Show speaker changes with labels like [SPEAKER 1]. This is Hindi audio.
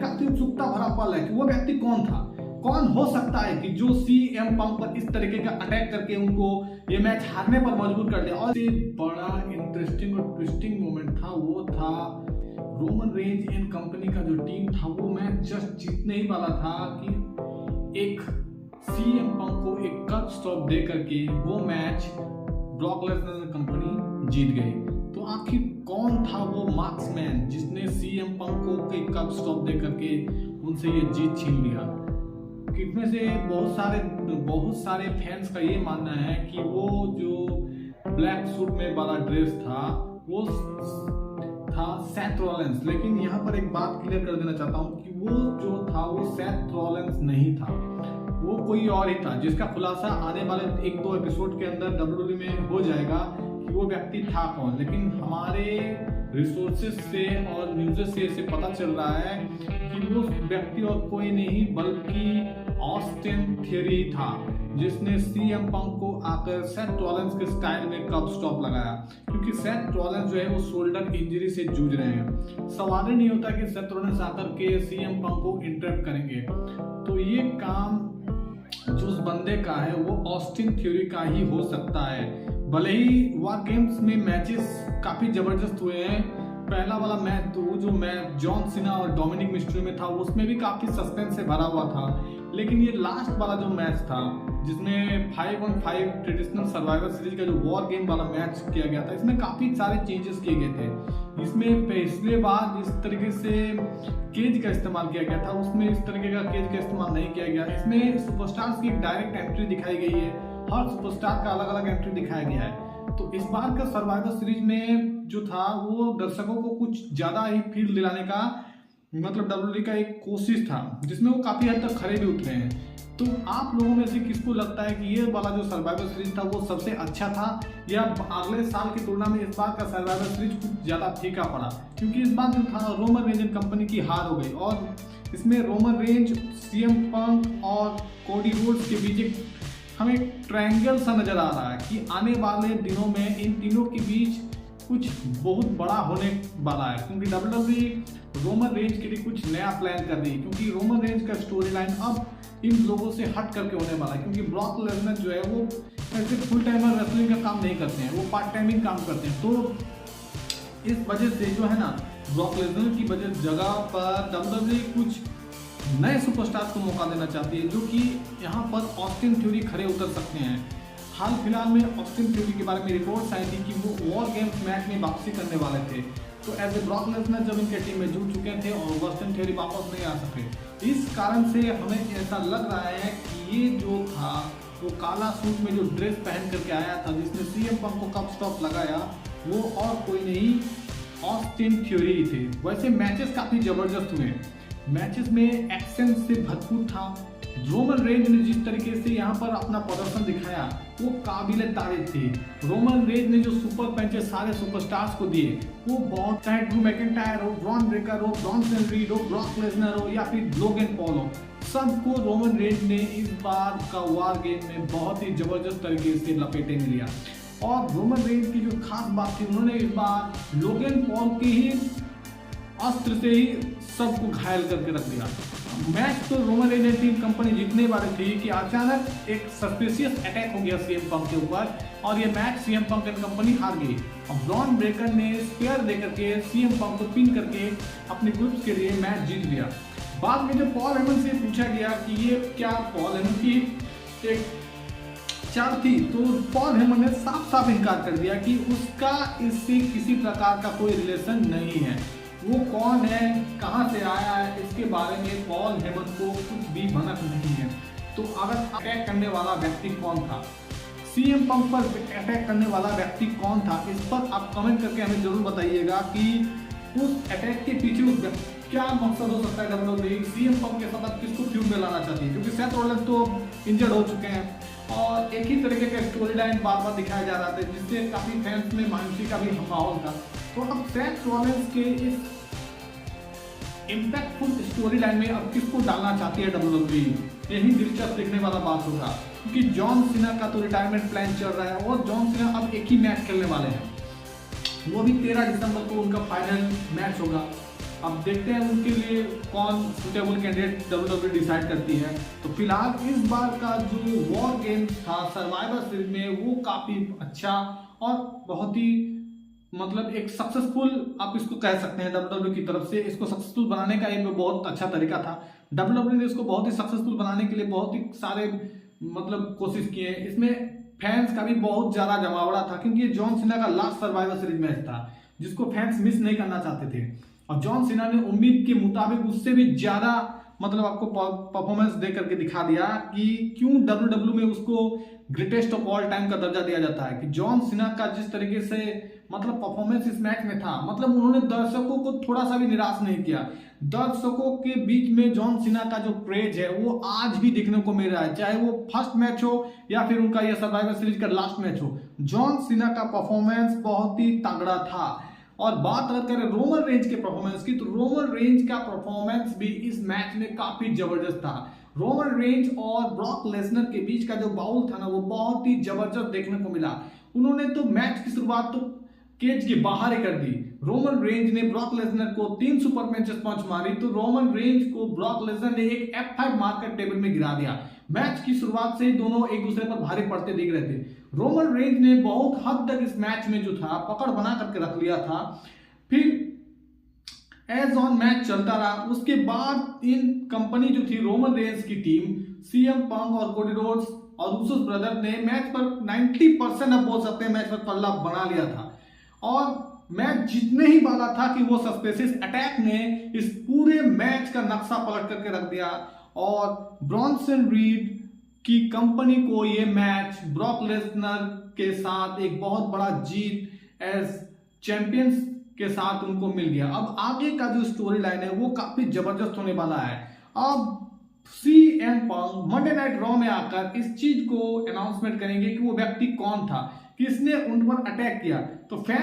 [SPEAKER 1] काफी उत्सुकता भरा पल है कि वो व्यक्ति कौन था, कौन हो सकता है कि जो सीएम पंक पर इस तरीके का अटैक करके उनको ये मैच हारने पर मजबूर कर दिया। और बड़ा इंटरेस्टिंग और ट्विस्टिंग मोमेंट था वो था रोमन रेंज एंड कंपनी का जो टीम था वो मैच जस्ट जीतने ही वाला था कि एक सीएम पंक को एक कट स्टॉप दे करके वो मैच ब्रॉक लेसनर कंपनी जीत गई। तो आखिर कौन था वो मार्क्समैन जिसने सीएम पंक को एक कट स्टॉप दे करके उनसे ये जीत छीन लिया? इसमें से बहुत सारे फैंस का ये मानना है कि वो जो ब्लैक सूट में वाला ड्रेस था वो था सेथ रॉलिंस। लेकिन यहाँ पर एक बात क्लियर कर देना चाहता हूँ कि वो जो था वो सेथ रॉलिंस नहीं था, वो कोई और ही था जिसका खुलासा आने वाले 1-2 एपिसोड के अंदर WWE में हो जाएगा कि वो व्यक्ति था कौन। लेकिन हमारे रिसोर्सेज से और न्यूज़ से पता चल रहा है कि वो व्यक्ति और कोई नहीं बल्कि ऑस्टिन थियरी था जिसने सीएम पंक को आकर सेथ रॉलिंस के स्टाइल में कब स्टॉप लगाया, क्योंकि सेथ रॉलिंस जो है वो शोल्डर इंजरी से जूझ रहे हैं। सवाल ही नहीं होता कि सेथ रॉलिंस आकर के सीएम पंक को इंटरप्ट करेंगे। तो ये काम जो उस बंदे का है वो ऑस्टिन थ्योरी का ही हो सकता है। भले ही वार गेम्स में मैचेस काफी जबरदस्त हुए हैं, पहला वाला मैच तो जो मैच जॉन सीना और डोमिनिक मिस्ट्री में था उसमें भी काफी सस्पेंस से भरा हुआ था। लेकिन ये लास्ट वाला जो मैच था जिसमें 5-on-5 ट्रेडिशनल सर्वाइवर सीरीज का जो वॉर गेम वाला मैच किया गया था, इसमें काफी सारे चेंजेस किए गए थे। इसमें पिछले बार जिस तरीके से केज का इस्तेमाल किया गया था उसमें इस तरीके का केज का इस्तेमाल नहीं किया गया। इसमें सुपरस्टार्स की डायरेक्ट एंट्री दिखाई गई है, हर सुपरस्टार का अलग अलग एंट्री दिखाया गया है। तो इस बार का सर्वाइवर सीरीज में जो था वो दर्शकों को कुछ ज्यादा ही फील दिलाने का मतलब WWE का एक कोशिश था जिसमें वो काफी हद तक खरे भी उतरे हैं। तो आप लोगों में से किसको लगता है कि ये वाला जो सर्वाइवर सीरीज था वो सबसे अच्छा था या अगले साल की तुलना में इस बार का सर्वाइवर सीरीज कुछ ज्यादा फीका पड़ा? क्योंकि इस बार जो था रोमन रेंज कंपनी की हार हो गई और इसमें रोमन रेंज, सीएम पंक और कोडी रोड्स के बीच हमें ट्रायंगल सा नजर आ रहा है कि आने वाले दिनों में इन तीनों के बीच कुछ बहुत बड़ा होने वाला है। क्योंकि WWE रोमन रेंज के लिए कुछ नया प्लान कर रही है, क्योंकि रोमन रेंज का स्टोरी लाइन अब इन लोगों से हट करके होने वाला है। क्योंकि ब्रॉक लेसनर जो है वो ऐसे फुल टाइमर रेसलिंग का काम नहीं करते हैं, वो पार्ट टाइमिंग काम करते हैं। तो इस वजह से जो है ना ब्रॉक लेसनर की जगह पर WWE कुछ नए सुपरस्टार को मौका देना चाहती है जो कि यहाँ पर ऑस्टिन थ्योरी खड़े उतर सकते हैं। हाल फिलहाल में ऑस्टिन थ्योरी के बारे में रिपोर्ट्स आई थी कि वो वॉर गेम्स मैच में वापसी करने वाले थे। तो एज ए ब्रॉक लेसनर जब इनके टीम में जुड़ चुके थे और ऑस्टिन थ्योरी वापस नहीं आ सके, इस कारण से हमें ऐसा लग रहा है कि ये जो था वो काला सूट में जो ड्रेस पहन करके आया था जिसने सीएम पंक को कप स्टॉप लगाया वो और कोई नहीं ऑस्टिन थ्योरी ही थे। वैसे मैचेस काफी जबरदस्त हुए, मैचेस में एक्शन से भरपूर था। रोमन रेंज ने जिस तरीके से यहाँ पर अपना प्रदर्शन दिखाया वो काबिले तारीफ थी। रोमन रेंज ने जो सुपर पंचेस सारे सुपरस्टार्स को दिए वो बहुत, चाहे ड्रू मैकिंटायर हो, ब्रॉन ब्रेकर हो, ब्रॉन्सन रीड हो, ब्रॉक लेसनर हो या फिर लोगन पॉल हो, सबको रोमन रेंज ने इस बार का वार गेम में बहुत ही जबरदस्त तरीके से लपेटे में लिया। और रोमन रेंज की जो खास बात थी उन्होंने इस बार लोगन पॉल के ही अस्त्र से ही सबको घायल करके रख दिया। मैच तो रोमन रेंज टीम कंपनी जीतने वाली थी कि अचानक एक सस्पिशियस अटैक हो गया सीएम पंक के ऊपर और ये match CM Punk and company हार गई। और ब्रॉन ब्रेकर ने स्पेयर देकर के सीएम पंक को पिन करके अपने ग्रुप्स के लिए मैच जीत लिया। बाद में जब पॉल हेमन से पूछा गया कि ये क्या पॉल हेमन की एक चाल थी तो पॉल हेमन ने साफ साफ इनकार कर दिया कि उसका इससे किसी प्रकार का कोई रिलेशन नहीं है। वो कौन है, कहां से आया है, इसके बारे में पॉल हेमन को कुछ भी भनक नहीं है। तो अगर अटैक करने वाला व्यक्ति कौन था, सीएम पंक पर अटैक करने वाला व्यक्ति कौन था, इस पर आप कमेंट करके हमें जरूर बताइएगा कि उस अटैक के पीछे उस क्या मकसद हो सकता है। WWE सीएम पंक के साथ किसको फ्यूड में लाना चाहती है, क्योंकि सेथ रॉलिंस तो इंजर्ड हो चुके हैं और एक ही तरीके का स्टोरी लाइन बार बार दिखाया जा रहा था जिससे काफी फैंस में मानसिक का भी माहौल था। तो अब सेथ रॉलिंस के इस इम्पैक्टफुल स्टोरी लाइन में अब किसको डालना चाहती है WWE, यही दिलचस्प देखने वाला बात होगा। क्योंकि जॉन सीना का तो रिटायरमेंट प्लान चल रहा है और जॉन सीना अब एक ही मैच खेलने वाले हैं, वो भी 13 दिसंबर को उनका फाइनल मैच होगा। अब देखते हैं उनके लिए कौन सुटेबल कैंडिडेट WWE डिसाइड करती है। तो फिलहाल इस बार का जो वॉर गेम था सर्वाइवर सीरीज में वो काफी अच्छा और बहुत ही मतलब एक सक्सेसफुल आप इसको कह सकते हैं WWE की तरफ से। इसको सक्सेसफुल बनाने का एक बहुत अच्छा तरीका था। WWE ने इसको बहुत ही सक्सेसफुल बनाने के लिए बहुत ही सारे मतलब कोशिश किए। इसमें फैंस का भी बहुत ज्यादा जमावड़ा था क्योंकि ये जॉन सीना का लास्ट सर्वाइवर सीरीज मैच था जिसको फैंस मिस नहीं करना चाहते थे। और जॉन सीना ने उम्मीद के मुताबिक उससे भी ज्यादा मतलब आपको परफॉर्मेंस दे करके दिखा दिया कि क्यों WWE में उसको ग्रेटेस्ट ऑफ ऑल टाइम का दर्जा दिया जाता है। कि जॉन सीना का जिस तरीके से मतलब परफॉर्मेंस इस मैच में था, मतलब उन्होंने दर्शकों को थोड़ा सा भी निराश नहीं किया। दर्शकों के बीच में जॉन सीना का जो क्रेज है वो आज भी देखने को मिल रहा है, चाहे वो फर्स्ट मैच हो या फिर उनका यह सर्वाइवर सीरीज का लास्ट मैच हो। जॉन सीना का परफॉर्मेंस बहुत ही तगड़ा था। और बात अगर करें रोमन रेंज के परफॉर्मेंस की, तो रोमन रेंज का परफॉर्मेंस भी इस मैच में काफी जबरदस्त था। रोमन रेंज और ब्रॉक लेसनर के बीच का जो बाउल था ना वो बहुत ही जबरदस्त देखने को मिला। उन्होंने तो मैच की शुरुआत तो केज के बाहर ही कर दी। रोमन रेंज ने ब्रॉक लेसनर को 3 सुपर पंचेस पंच मारी तो रोमन रेंज को ब्रॉक लेसनर ने एक F5 मार्कर टेबल में गिरा दिया। मैच की शुरुआत से ही दोनों एक दूसरे पर भारी पड़ते दिख रहे थे। रोमन रेंज ने बहुत हद तक इस मैच में जो था पकड़ बना करके रख लिया था। फिर एज ऑन मैच चलता रहा। उसके बाद इन कंपनी जो थी रोमन रेंज की टीम CM पंक और कोडी रोड्स और उसूस ब्रदर ने मैच पर 90% अब बोल सकते हैं मैच पर पल्ला बना लिया था। और मैच जीतने ही वाला था कि वो सस्पेंसिस अटैक ने इस पूरे मैच का नक्शा पलट करके रख दिया और ब्रॉन्सन रीड की कंपनी को ये मैच ब्रॉक लेसनर के साथ एक बहुत बड़ा जीत एज चैंपियंस के साथ उनको मिल गया। अब आगे का जो स्टोरी लाइन है वो काफी जबरदस्त होने वाला है। अब CM पंक मंडे नाइट रॉ में आकर इस चीज को अनाउंसमेंट करेंगे कि वो व्यक्ति कौन था, किसने उन पर अटैक किया। तो फैन